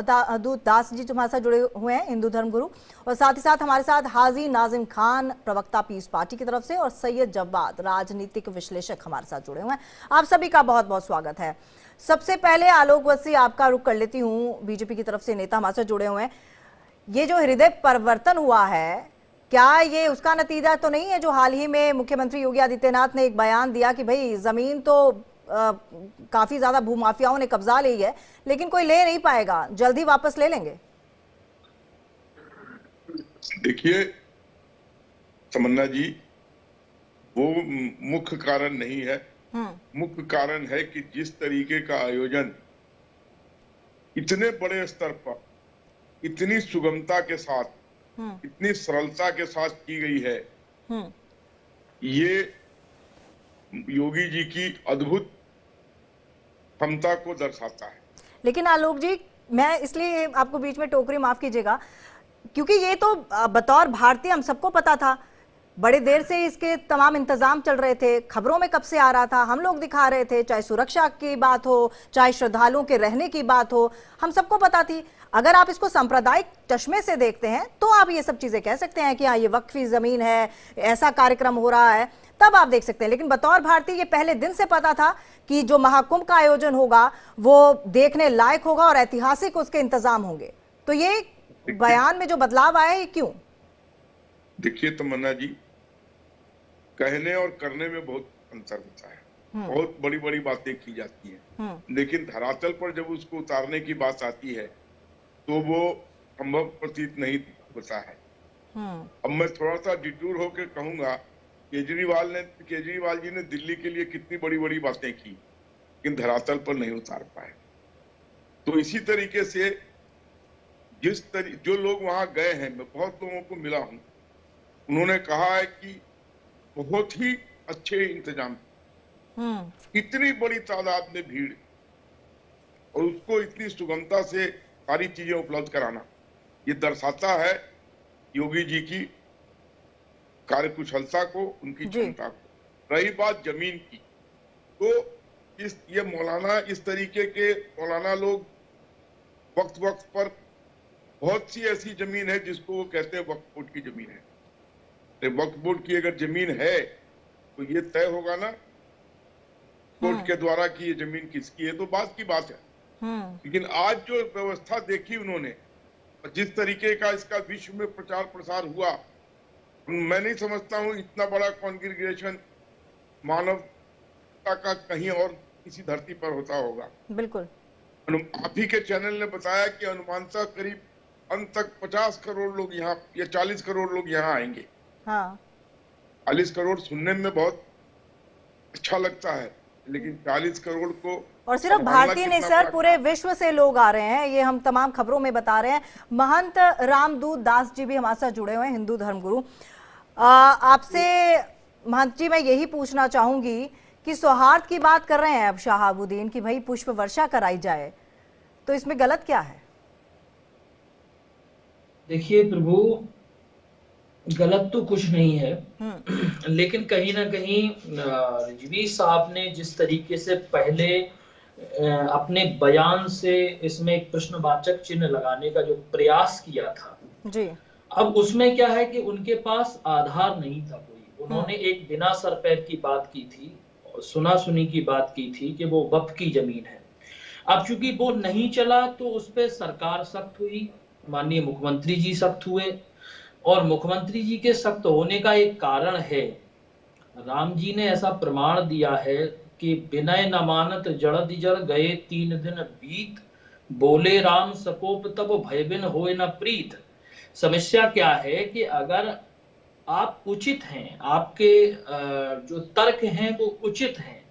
दूत दास जी हमारे साथ जुड़े हुए हैं, हिंदू धर्मगुरु, और साथ ही साथ हमारे साथ हाजी नाजिम खान, प्रवक्ता पीस पार्टी की तरफ से, और सैयद जव्वाद, राजनीतिक विश्लेषक हमारे साथ जुड़े हुए हैं। आप सभी का बहुत बहुत स्वागत है। सबसे पहले आलोक वसी आपका रुख कर लेती हूँ, बीजेपी की तरफ से नेता हमारे साथ जुड़े हुए हैं। ये जो हृदय परिवर्तन हुआ है, क्या ये उसका नतीजा तो नहीं है जो हाल ही में मुख्यमंत्री योगी आदित्यनाथ ने एक बयान दिया कि भाई जमीन तो काफी ज्यादा भूमाफियाओं ने कब्जा ली है, लेकिन कोई ले नहीं पाएगा, जल्दी वापस ले लेंगे? देखिए तमन्ना जी, वो मुख्य कारण नहीं है। मुख्य कारण है कि जिस तरीके का आयोजन इतने बड़े स्तर पर, इतनी सुगमता के साथ, इतनी सरलता के साथ की गई है, ये योगी जी की अद्भुत क्षमता को दर्शाता है। लेकिन आलोक जी, मैं इसलिए आपको बीच में टोकरी, माफ कीजिएगा, क्योंकि ये तो बतौर भारतीय हम सबको पता था, बड़े देर से इसके तमाम इंतजाम चल रहे थे, खबरों में कब से आ रहा था, हम लोग दिखा रहे थे, चाहे सुरक्षा की बात हो, चाहे श्रद्धालुओं के रहने की बात हो, हम सबको पता थी। अगर आप इसको सांप्रदायिक चश्मे से देखते हैं तो आप ये सब चीजें कह सकते हैं कि हाँ ये वक्फी जमीन है, ऐसा कार्यक्रम हो रहा है, तब आप देख सकते हैं। लेकिन बतौर भारतीय ये पहले दिन से पता था कि जो महाकुंभ का आयोजन होगा वो देखने लायक होगा और ऐतिहासिक उसके इंतजाम होंगे। तो ये बयान में जो बदलाव आया है, क्यों? देखिए तमन्ना जी, कहने और करने में बहुत अंतर होता है। बहुत बड़ी बड़ी बातें की जाती हैं, लेकिन धरातल पर जब उसको उतारने की बात आती है तो वो संभव प्रतीत नहीं होता है। अब मैं थोड़ा सा डिटूर होकर कहूंगा, केजरीवाल जी ने दिल्ली के लिए कितनी बड़ी बड़ी बातें की, लेकिन धरातल पर नहीं उतार पाए। तो इसी तरीके से जो लोग वहां गए हैं, मैं बहुत लोगों को मिला हूं, उन्होंने कहा है कि बहुत ही अच्छे इंतजाम, इतनी बड़ी तादाद में भीड़ और उसको इतनी सुगमता से सारी चीजें उपलब्ध कराना, ये दर्शाता है योगी जी की कार्यकुशलता को, उनकी क्षमता को। रही बात जमीन की, तो ये मौलाना, इस तरीके के मौलाना लोग वक्त वक्त पर, बहुत सी ऐसी जमीन है जिसको वो कहते हैं वक्फ बोर्ड की जमीन है। वक्फ बोर्ड की अगर जमीन है तो ये तय होगा ना कोर्ट के द्वारा कि ये जमीन किसकी है, तो बात की बात है। लेकिन आज जो व्यवस्था देखी उन्होंने, जिस तरीके का इसका विश्व में प्रचार प्रसार हुआ, मैं नहीं समझता हूं इतना बड़ा कॉन्ग्रीगेशन मानवता का कहीं और किसी धरती पर होता होगा। बिल्कुल। आप ही के चैनल ने बताया कि अनुमानतः करीब अंत तक 50 करोड़ लोग यहाँ या 40 करोड़ लोग यहाँ आएंगे। 40 करोड़ सुनने में बहुत अच्छा लगता है, लेकिन 40 करोड़ को, और सिर्फ भारतीय नहीं सर, पूरे विश्व से लोग आ रहे हैं, ये हम तमाम खबरों में बता रहे हैं। महंत रामदूत दास जी भी हमारे साथ जुड़े हुए हैं, हिंदू धर्मगुरु। आपसे महंत जी मैं यही पूछना चाहूंगी कि सौहार्द की बात कर रहे हैं अब शहाबुद्दीन की, भाई पुष्प वर्षा कराई जाए, तो इसमें गलत क्या है? देखिए प्रभु, गलत तो कुछ नहीं है, लेकिन कहीं ना कहीं रिजवी साहब ने जिस तरीके से पहले अपने बयान से इसमें एक प्रश्नवाचक चिन्ह लगाने का जो प्रयास किया था जी, अब उसमें क्या है कि उनके पास आधार नहीं था कोई। उन्होंने एक बिना सर पैर की बात की थी, सुना सुनी की बात की थी कि वो वक्फ की जमीन है। अब चूंकि वो नहीं चला तो उस पर सरकार सख्त हुई, माननीय मुख्यमंत्री जी सख्त हुए, और मुख्यमंत्री जी के सख्त होने का एक कारण है, राम जी ने ऐसा प्रमाण दिया है कि विनय न मानत जड़द जड़ गए 3 दिन बीत, बोले राम सकोप तब भय बिन होए न प्रीत। समस्या क्या है कि अगर आप उचित हैं, आपके जो तर्क हैं वो उचित हैं,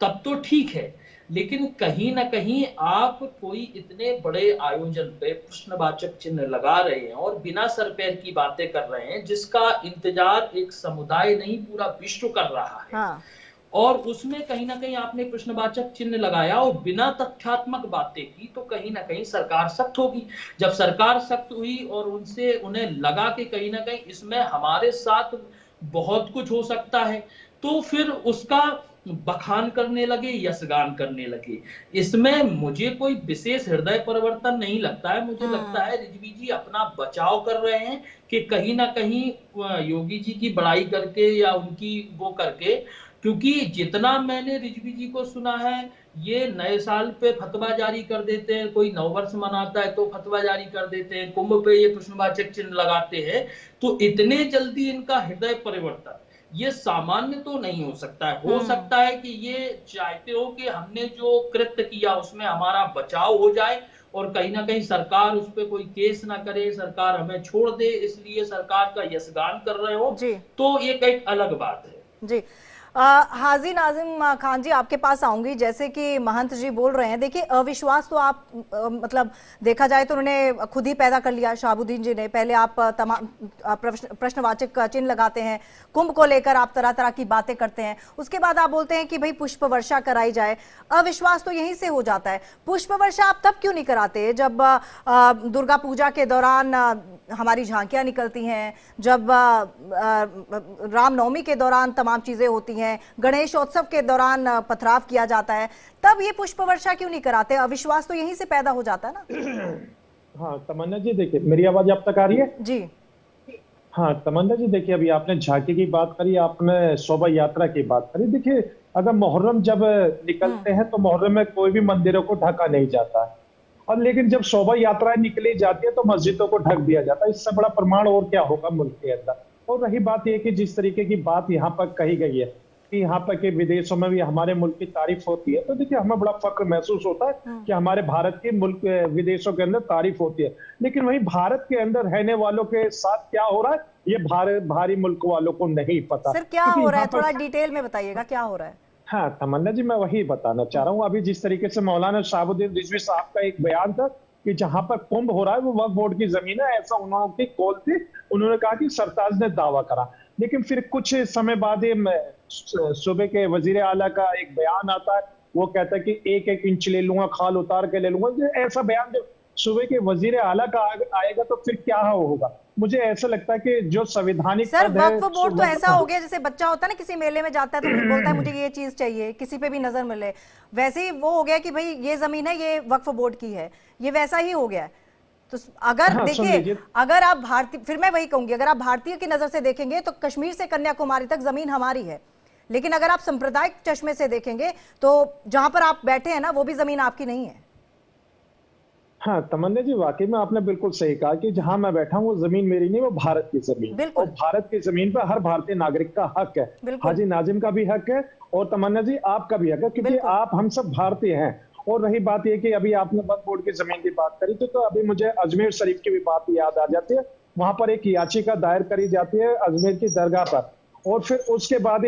तब तो ठीक है, लेकिन कहीं ना कहीं आप कोई इतने बड़े आयोजन पे प्रश्नवाचक चिन्ह लगा रहे हैं और बिना सर पैर की बातें कर रहे हैं, जिसका इंतजार एक समुदाय नहीं पूरा विश्व कर रहा है। और उसमें कहीं ना कहीं आपने प्रश्नवाचक चिन्ह लगाया और बिना तथ्यात्मक बातें की, तो कहीं ना कहीं सरकार सख्त होगी। जब सरकार सख्त हुई और उन्हें लगा कि कहीं ना कहीं इसमें हमारे साथ बहुत कुछ हो सकता है, तो फिर उसका बखान करने लगे, यशगान करने लगे। इसमें मुझे कोई विशेष हृदय परिवर्तन नहीं लगता है। मुझे लगता है रिजवी जी अपना बचाव कर रहे हैं कि कहीं ना कहीं योगी जी की बड़ाई करके या उनकी वो करके, क्योंकि जितना मैंने रिजवी जी को सुना है, ये नए साल पे फतवा जारी कर देते हैं, कोई नववर्ष मनाता है तो फतवा जारी कर देते हैं, कुंभ पे ये प्रश्नवाचक चिन्ह लगाते हैं, तो इतने जल्दी इनका हृदय परिवर्तन ये सामान्य तो नहीं हो सकता है। हो सकता है कि ये चाहते हो कि हमने जो कृत्य किया उसमें हमारा बचाव हो जाए और कहीं ना कहीं सरकार उस पर कोई केस ना करे, सरकार हमें छोड़ दे, इसलिए सरकार का यशगान कर रहे हो, तो ये एक अलग बात है जी। हाजी नाजिम खान जी, आपके पास आऊंगी। जैसे कि महंत जी बोल रहे हैं, देखिए अविश्वास तो आप मतलब देखा जाए तो उन्होंने खुद ही पैदा कर लिया, शहाबुद्दीन जी ने। पहले आप तमाम प्रश्नवाचक चिन्ह लगाते हैं, कुंभ को लेकर आप तरह तरह की बातें करते हैं, उसके बाद आप बोलते हैं कि भाई पुष्प वर्षा कराई जाए। अविश्वास तो यहीं से हो जाता है। पुष्प वर्षा आप तब क्यों नहीं कराते जब दुर्गा पूजा के दौरान हमारी झांकियां निकलती हैं, जब रामनवमी के दौरान तमाम चीजें होती हैं, गणेशोत्सव के दौरान पथराव किया जाता है, तब ये पुष्प वर्षा क्यों नहीं कराते? अविश्वास तो यहीं से पैदा हो जाता है ना। हाँ तमन्ना जी, देखिए मेरी आवाज अब तक आ रही है जी? हाँ तमन्ना जी, देखिए अभी आपने झांकी की बात करी, आपने शोभा यात्रा की बात करी। देखिए अगर मुहर्रम जब निकलते हैं तो मुहर्रम में कोई भी मंदिरों को ढका नहीं जाता है, और लेकिन जब शोभा यात्राएं निकली जाती है तो मस्जिदों को ढक दिया जाता है। इससे बड़ा प्रमाण और क्या होगा मुल्क के अंदर। और रही बात यह कि जिस तरीके की बात यहाँ पर कही गई है कि यहाँ पर के विदेशों में भी हमारे मुल्क की तारीफ होती है, तो देखिए हमें बड़ा फक्र महसूस होता है कि हमारे भारत के मुल्क विदेशों के अंदर तारीफ होती है। लेकिन वही भारत के अंदर रहने वालों के साथ क्या हो रहा है, ये भारी मुल्क वालों को नहीं पता। सर क्या हो रहा है, थोड़ा डिटेल में बताइएगा क्या हो रहा है। हाँ तमन्ना जी, मैं वही बताना चाह रहा हूँ। अभी जिस तरीके से मौलाना शहाबुद्दीन रिजवी साहब का एक बयान था कि जहां पर कुंभ हो रहा है वो वक्फ बोर्ड की जमीन है, ऐसा उन्होंने कॉल थी। उन्होंने कहा कि सरताज ने दावा करा, लेकिन फिर कुछ समय बाद सूबे के वजीर आला का एक बयान आता है, वो कहता है कि 1-1 इंच ले लूंगा, खाल उतार के ले लूंगा। ऐसा बयान जब सूबे के वजीर आला का आएगा तो फिर क्या होगा? मुझे ऐसा लगता है कि जो संवैधानिक सर वक्फ बोर्ड तो ऐसा हो गया जैसे बच्चा होता है ना, किसी मेले में जाता है तो बोलता है मुझे ये चीज चाहिए, किसी पे भी नजर मिले, वैसे ही वो हो गया कि भाई ये जमीन है, ये वक्फ बोर्ड की है, ये वैसा ही हो गया है। तो अगर देखिए, अगर आप भारतीय, फिर मैं वही कहूंगी, अगर आप भारतीय की नजर से देखेंगे तो कश्मीर से कन्याकुमारी तक जमीन हमारी है, लेकिन अगर आप सांप्रदायिक चश्मे से देखेंगे तो जहां पर आप बैठे हैं ना वो भी जमीन आपकी नहीं है। हाँ तमन्ना जी, वाकई में आपने बिल्कुल सही कहा कि जहां मैं बैठा हूँ वो जमीन मेरी नहीं, वो भारत की जमीन, और भारत की जमीन पर हर भारतीय नागरिक का हक है। हाजी नाजिम का भी हक है और तमन्ना जी आपका भी हक है, क्योंकि आप हम सब भारतीय हैं। और रही बात यह कि अभी आपने वक्फ बोर्ड की जमीन की बात करी तो अभी मुझे अजमेर शरीफ की भी बात याद आ जाती है। वहां पर एक याचिका दायर करी जाती है अजमेर की दरगाह पर, और फिर उसके बाद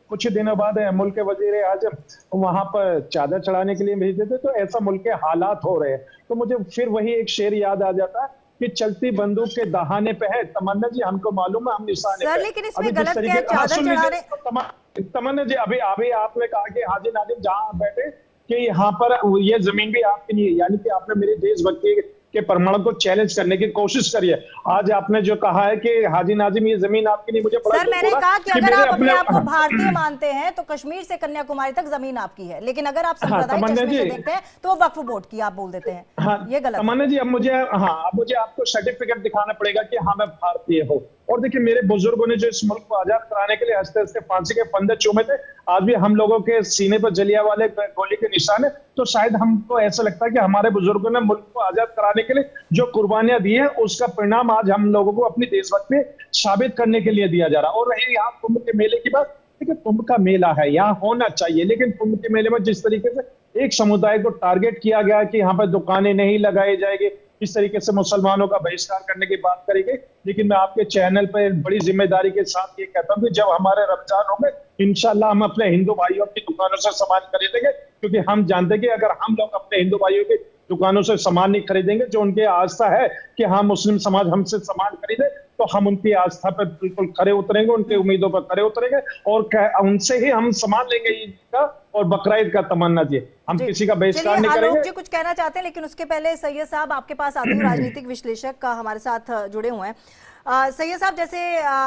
कुछ दिनों बाद मुल्क के वजीर आजम वहां पर चादर चढ़ाने के लिए भेज देते। तो ऐसा मुल्क के हालात हो रहे हैं। तो मुझे फिर वही एक शेर याद आ जाता है कि चलती बंदूक के दहाने पे है। तमन्ना जी हमको मालूम है हम निशाने पे। लेकिन इसमें गलत क्या है, चादर चढ़ाने। तमन्ना जी अभी आपने कहा कि हाजी नाजिम जहां बैठे कि यहाँ पर ये जमीन भी आपकी नहीं है, यानी कि आपने मेरी देशभक्ति के प्रमाण को चैलेंज करने की कोशिश करी है। आज आपने जो कहा है कि हाजी नाजिम ये जमीन आपकी नहीं, मुझे बड़ा सर मैंने कहा कि अगर आप अपने आप को भारतीय मानते हैं तो कश्मीर से कन्याकुमारी तक जमीन आपकी है, लेकिन अगर आप सांप्रदायिक चश्मे से देखते हैं तो वक्फ बोर्ड की आप बोल देते हैं। हाँ, ये गलत। तमन्ना जी अब मुझे आपको सर्टिफिकेट दिखाना पड़ेगा कि हाँ मैं भारतीय हूँ। और देखिए मेरे बुजुर्गों ने जो इस मुल्क को आजाद कराने के लिए हंसते हंसते फांसी के फंदे चूमे थे, आज भी हम लोगों के सीने पर जलियांवाले गोली के निशान है। तो शायद हमको ऐसा लगता है कि हमारे बुजुर्गों ने मुल्क को आजाद कराने के लिए जो कुर्बानियां दी है उसका परिणाम आज हम लोगों को अपनी देशभक्ति साबित करने के लिए दिया जा रहा है। और रही यहाँ कुंभ के मेले की बात, देखिए कुंभ का मेला है, यहाँ होना चाहिए, लेकिन कुंभ के मेले में जिस तरीके से एक समुदाय को टारगेट किया गया कि यहाँ पर दुकानें नहीं लगाई जाएगी, इस तरीके से मुसलमानों का बहिष्कार करने की बात करेंगे। लेकिन मैं आपके चैनल पर बड़ी जिम्मेदारी के साथ ये कहता हूँ कि जब हमारे रमजान होंगे इंशाल्लाह हम अपने हिंदू भाइयों की दुकानों से सामान खरीदेंगे, क्योंकि हम जानते हैं कि अगर हम लोग अपने हिंदू भाइयों की दुकानों से सामान नहीं खरीदेंगे। जो उनकी आस्था है कि हाँ मुस्लिम समाज हमसे सामान खरीदे, तो हम उनकी आस्था पर बिल्कुल खरे उतरेंगे, उनकी उम्मीदों पर खरे उतरेंगे और उनसे ही हम सामान लेंगे ईद का और बकरीद का तमन्ना दिए। हम किसी का बहिष्कार नहीं करेंगे। आलोक जी कुछ कहना चाहते हैं, लेकिन उसके पहले सैयद साहब आपके पास आते हैं, राजनीतिक विश्लेषक हमारे साथ जुड़े हुए हैं। सैयद साहब, जैसे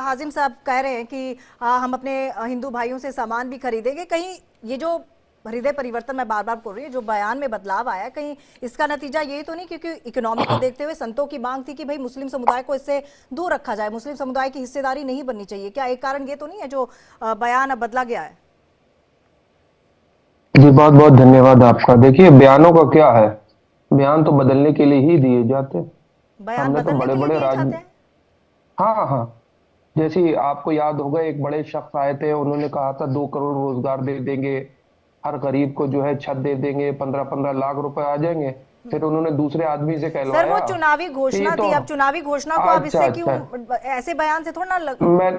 हाजिम साहब कह रहे हैं कि हम अपने हिंदू भाइयों से सामान भी खरीदेंगे, कहीं ये जो हृदय परिवर्तन मैं बार बार बोल रही हूँ, जो बयान में बदलाव आया, कहीं इसका नतीजा ये तो नहीं, क्योंकि इकोनॉमी को देखते हुए संतों की मांग थी कि भाई मुस्लिम समुदाय को इससे दूर रखा जाए, मुस्लिम समुदाय की हिस्सेदारी नहीं बननी चाहिए, क्या एक कारण ये तो नहीं है जो बयान अब बदला गया है? जी बहुत बहुत धन्यवाद आपका। देखिए बयानों का क्या है, बयान तो बदलने के लिए ही दिए जाते। बयान हमने तो बदलने बड़े के लिए बड़े दिए जाते हैं? हाँ हाँ, जैसे आपको याद होगा एक बड़े शख्स आए थे, उन्होंने कहा था 2 करोड़ रोजगार दे देंगे, हर गरीब को जो है छत दे देंगे, 15-15 लाख रुपए आ जाएंगे। फिर उन्होंने दूसरे आदमी से सर कहलवाया। वो चुनावी घोषणा थी, अब चुनावी घोषणा को अब इससे क्यों, ऐसे बयान से थोड़ा ना मैं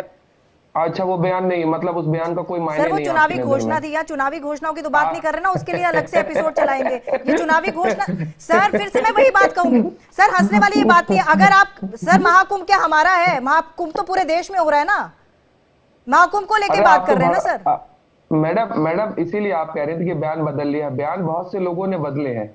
अच्छा वो बयान नहीं, मतलब उस बयान का कोई मायने सर वो नहीं चुनावी आपकी नजर घोषणा में। थी, या चुनावी घोषणाओं की तो बात नहीं कर रहे ना, उसके लिए अलग से एपिसोड चलाएंगे। ये चुनावी घोषणा, सर फिर से मैं वही बात कहूंगी, सर हंसने वाली ये बात नहीं है। अगर आप, सर महाकुंभ क्या हमारा है? महाकुंभ तो पूरे देश में हो रहा है ना, महाकुंभ को लेके बात कर रहे हैं ना सर। मैडम इसीलिए आप कह रहे थे कि बयान बदल लिया। बयान बहुत से लोगों ने बदले हैं,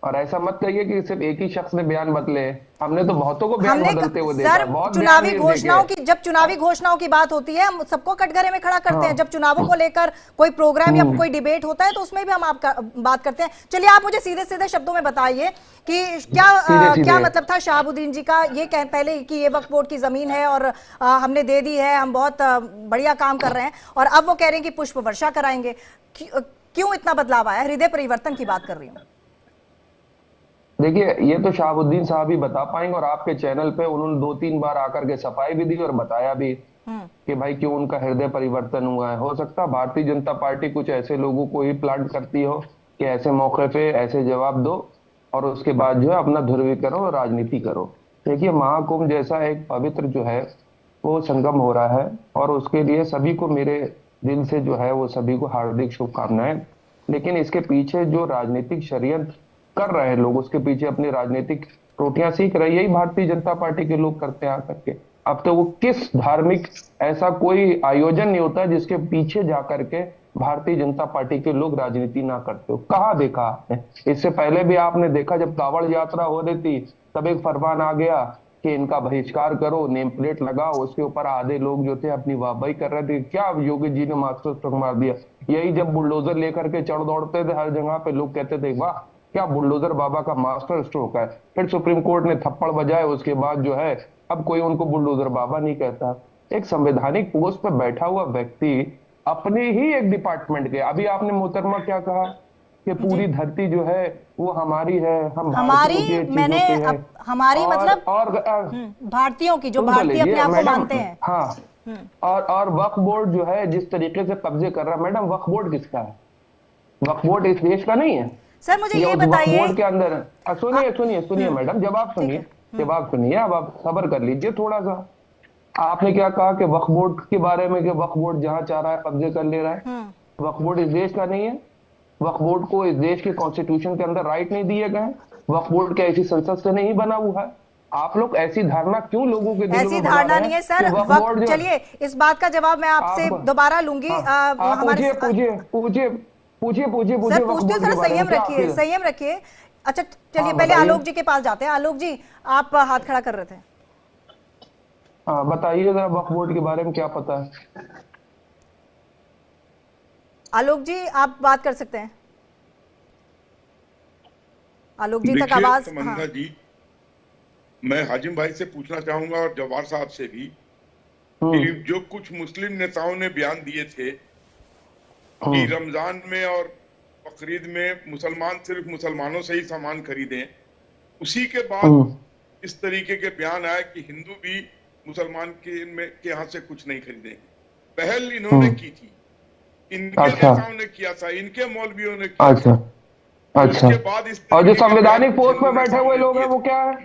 और ऐसा मत कहिए कि सिर्फ एक ही शख्स ने बयान बदले हैं। हमने तो बहुतों को बयान बदलते हुए देखा है। बहुत चुनावी घोषणाओं की, जब चुनावी घोषणाओं की बात होती है हम सबको कटघरे में खड़ा करते हैं। जब चुनावों को लेकर कोई प्रोग्राम या कोई डिबेट होता है तो उसमें भी हम आपका बात करते हैं। चलिए आप मुझे सीधे सीधे शब्दों में बताइए कि क्या मतलब था शहाबुद्दीन जी का ये पहले कि ये वक्फ बोर्ड की जमीन है और हमने दे दी है, हम बहुत बढ़िया काम कर रहे हैं, और अब वो कह रहे हैं कि पुष्प वर्षा कराएंगे। क्यों इतना बदलाव आया? हृदय परिवर्तन की बात कर रही हूँ। देखिए ये तो शहाबुद्दीन साहब ही बता पाएंगे, और आपके चैनल पे उन्होंने 2-3 बार आकर के सफाई भी दी और बताया भी कि भाई क्यों उनका हृदय परिवर्तन हुआ है। हो सकता है भारतीय जनता पार्टी कुछ ऐसे लोगों को ही प्लांट करती हो कि ऐसे मौके पे ऐसे जवाब दो और उसके बाद जो है अपना ध्रुवीकरण और राजनीति करो। देखिए महाकुंभ जैसा एक पवित्र जो है वो संगम हो रहा है, और उसके लिए सभी को मेरे दिल से जो है वो सभी को हार्दिक शुभकामनाएं। लेकिन इसके पीछे जो राजनीतिक षड्यंत्र कर रहे हैं लोग, उसके पीछे अपनी राजनीतिक रोटियां सीख रहे, यही भारतीय जनता पार्टी के लोग करते हैं आकर के। अब तो वो किस धार्मिक ऐसा कोई आयोजन नहीं होता जिसके पीछे जाकर के भारतीय जनता पार्टी के लोग राजनीति ना करते हो। कहाँ देखा आपने? इससे पहले भी आपने देखा जब कांवड़ यात्रा हो रही थी तब एक फरमान आ गया कि इनका बहिष्कार करो, नेम प्लेट लगाओ। उसके ऊपर आधे लोग जो थे अपनी वाहवाही कर रहे थे। क्या योगी जी ने मास्टर स्ट्रोक मार दिया। यही जब बुलडोजर लेकर के चढ़ दौड़ते थे हर जगह पे, लोग कहते थे वाह क्या बुलडोजर बाबा का मास्टर स्ट्रोक है। फिर सुप्रीम कोर्ट ने थप्पड़ बजाए, उसके बाद जो है अब कोई उनको बुलडोजर बाबा नहीं कहता। एक संवैधानिक पोस्ट पर बैठा हुआ व्यक्ति अपने ही एक डिपार्टमेंट के, अभी आपने मोहतरमा क्या कहा कि पूरी धरती जो है वो हमारी है, हम हमारी, मैंने हमारी मतलब और भारतीयों की, जो भारतीय अपने आप को मानते हैं। हाँ, और वक्फ बोर्ड जो है जिस तरीके से कब्जे कर रहा है, मैडम वक्फ बोर्ड किसका है? वक्फ बोर्ड इस देश का नहीं है। सर मुझे ये बताइए, बोर्ड के अंदर सुनिए मैडम, जवाब सुनिए, अब आप सब्र कर लीजिए थोड़ा सा। आपने क्या कहा कि वक्फ बोर्ड के बारे में कि वक्फ बोर्ड जहां चाह रहा है कब्जे कर ले रहा है। वक्फ बोर्ड इस देश का नहीं है। वक्फ बोर्ड को इस देश के कॉन्स्टिट्यूशन के अंदर राइट नहीं दिए गए। वक्फ बोर्ड क्या ऐसी संसद से नहीं बना हुआ है? आप लोग ऐसी धारणा क्यों लोगों के दिलों में ऐसी धारणा नहीं है सर। चलिए इस बात का जवाब मैं आपसे दोबारा लूंगी। पूछिए सर पूछते हो, थोड़ा संयम रखिए। अच्छा चलिए पहले आलोक जी के पास जाते हैं। आलोक जी आप हाथ खड़ा कर रहे थे। हाँ बताइए जरा वक्फ बोर्ड के बारे में क्या पता है? आलोक जी आप बात कर सकते हैं। आलोक जी तक आवाज। हाँ। जी मैं हाजिम भाई से पूछना चाहूंगा और जवाहर साहब से भी कि जो कुछ मुस्लिम नेताओं ने बयान दिए थे कि रमजान में और बकरीद में मुसलमान सिर्फ मुसलमानों से ही सामान खरीदें, उसी के बाद इस तरीके के बयान आए कि हिंदू भी मुसलमान के यहाँ से कुछ नहीं खरीदेंगे। पहल इन्होंने की थी, इनके नेताओं ने किया था, इनके मौलवियों ने किया था। अच्छा, बाद इस और जो संवैधानिक पोस्ट पे बैठे हुए लोग हैं वो क्या है?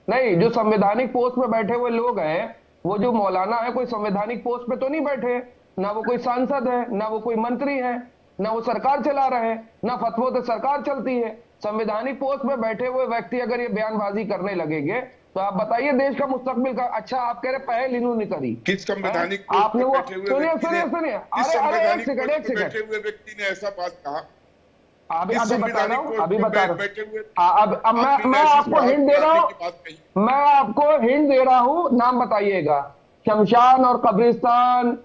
नहीं, जो संवैधानिक पोस्ट पे बैठे हुए लोग हैं, वो जो मौलाना है कोई संवैधानिक पोस्ट पे तो नहीं बैठे, ना वो कोई सांसद है, ना वो कोई मंत्री है, ना वो सरकार चला रहे हैं, ना फतवों से सरकार चलती है। संवैधानिक पोस्ट पे बैठे हुए व्यक्ति अगर ये बयानबाजी करने लगेंगे तो आप बताइए देश का मुस्तकबिल का। अच्छा, आप कह रहे पहल इन्होंने करी, किस संवैधानिक आपने वो बैठे हुए सुनिए व्यक्ति सुनिए ने- सुनिए, किस अरे अरे एक संवैधानिक सेकंड पोस्ट एक पे सेकंड, बैठे हुए व्यक्ति ने ऐसा बात कहा? अभी किस अभी बता रहा संवैधानिक हूँ, पोस्ट अभी पे बता रहा बैठे हुए हूँ। अब आपने मैं ऐसी आपको हिंट दे रहा बात हूँ, की बात कही। मैं आपको हिंट दे रहा हूँ, नाम बताइएगा। शमशान और कब्रिस्तान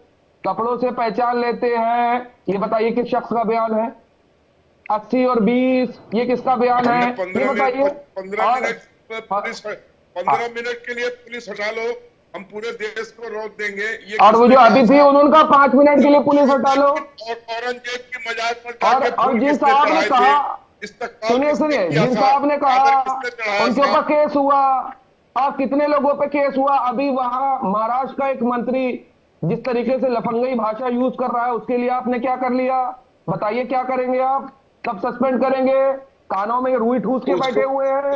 कपड़ों से पहचान लेते हैं, ये बताइए किस शख्स का बयान है? 80 और 20 ये किसका बयान है? हमने ये बताइए। 15 और- मिनट पुलिस 15 मिनट के लिए पुलिस हटा लो, हम पूरे देश को रोक देंगे। ये और वो किसने जो कहा अभी थी था? उनका 5 मिनट के लिए पुलिस हटा लो। और औरंगजेब की मजार पर और जाके फूल जिन किसने साहब ने चढ़ाए कहा, थे? इस्तकबाल सुनिए किसने सुनिए, किया जिन था? साहब ने कहा चादर किसने चढ़ाया उनके था? ऊपर केस हुआ, और कितने लोगों पे केस हुआ। अभी वहां महाराष्ट्र का एक मंत्री जिस तरीके से लफंगई भाषा यूज कर रहा है, उसके लिए आपने क्या कर लिया? बताइए क्या करेंगे आप? कब सस्पेंड करेंगे? कानों में रुई ठूस के बैठे हुए हैं,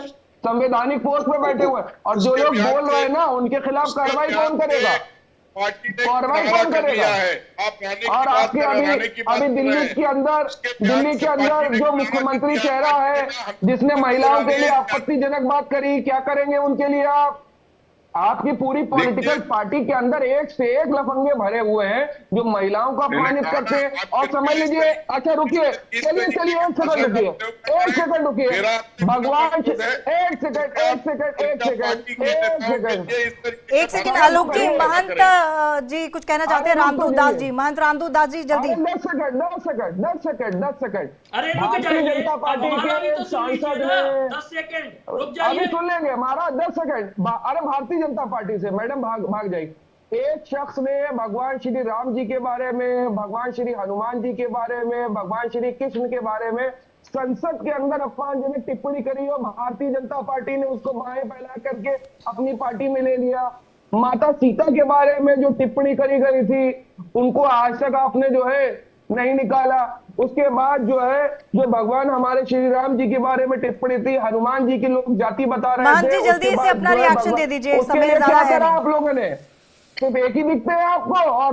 संवैधानिक पोस्ट पे बैठे हुए हैं, और जो लोग बोल रहे हैं ना उनके खिलाफ कार्रवाई कौन करेगा? पार्टी ने कार्रवाई किनारा कौन कर करेगा? लिया है। आप रहने की और बात आपके कर रहे हैं, अभी रहने की बात अभी कर रहे दिल्ली हैं। के अंदर उसके बयान दिल्ली से के पार्टी अंदर ने जो किनारा मुख्यमंत्री कर लिया चेहरा है, जिसने महिलाओं के लिए आपत्तिजनक बात करी, क्या करेंगे उनके लिए आप? आपकी पूरी पॉलिटिकल पार्टी के अंदर एक से एक लफंगे भरे हुए हैं जो महिलाओं का अपमानित करते हैं। और समझ लीजिए, अच्छा रुकिए, चलिए चलिए एक सेकंड रुकिए, एक सेकंड रुकिए, भगवान एक सेकंड एक सेकंड, आलोक जी, महंत जी कुछ कहना चाहते हैं। रामदूत दास जी, महंत रामदूत दास जी, जल्दी। 10 सेकंड अरे रुक भारतीय जाइए, जनता पार्टी हमारा भी के तो सुन लीजिए सांसद ना, ने 10 सेकंड रुक अभी जाइए। सुन लेंगे महाराज, 10 सेकंड। अरे भारतीय जनता पार्टी से मैडम भाग जाएगी। एक शख्स ने भगवान श्री राम जी के बारे में, भगवान श्री हनुमान जी के बारे में, भगवान श्री कृष्ण के बारे में संसद के अंदर अपमानजनक टिप्पणी करी और भारतीय जनता पार्टी ने उसको बाएं फैला करके अपनी पार्टी में ले लिया। माता सीता के बारे में जो टिप्पणी करी गई थी उनको आज तक आपने जो है नहीं निकाला। उसके बाद जो है जो भगवान हमारे श्री राम जी के बारे में टिप्पणी थी, हनुमान जी की लोग जाति बता रहे महंत थे, जी जल्दी उसके से बाद अपना जो है रिएक्शन भगवान- दे दीजिए, उसके समय लिए ज्यादा क्या है करा नहीं। आप लोगों ने? सिर्फ एक ही दिखते हैं आपको और